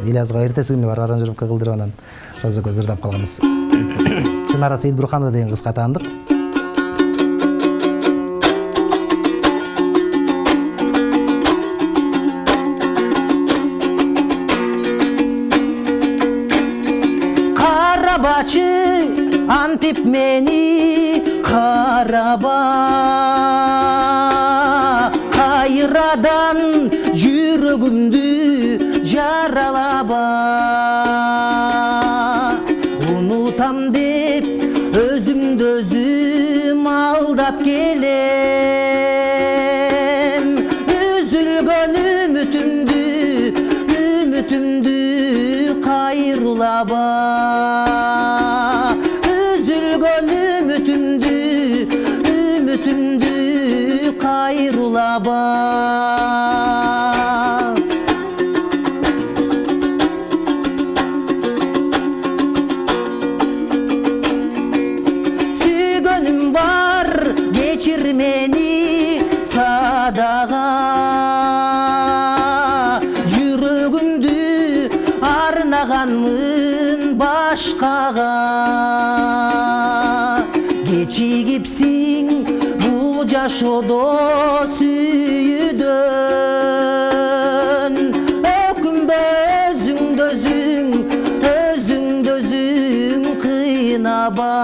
Ильязга эртеси күнү бар аранжировка кылдырып анан Роза көз ырдап калганбыз. Чынара Сейитбурханова деген кызга таандык. Карабачы антип мени караба, кайрадан жүрөгүмдү жаралаба. Унутам деп өзүмдү өзүм алдап келем. Үзүлгөн үмүтүмдү кайрылаба. Üzülgön ümitümdü kayrılaba. Sügönüm var geçir meni sadağa. Жүрөгүмдү арнаганмын башкага. Кечигипсиң бул жашоодо сүйүүдөн. Өкүнбө өзүңдө өзүң кыйнаба.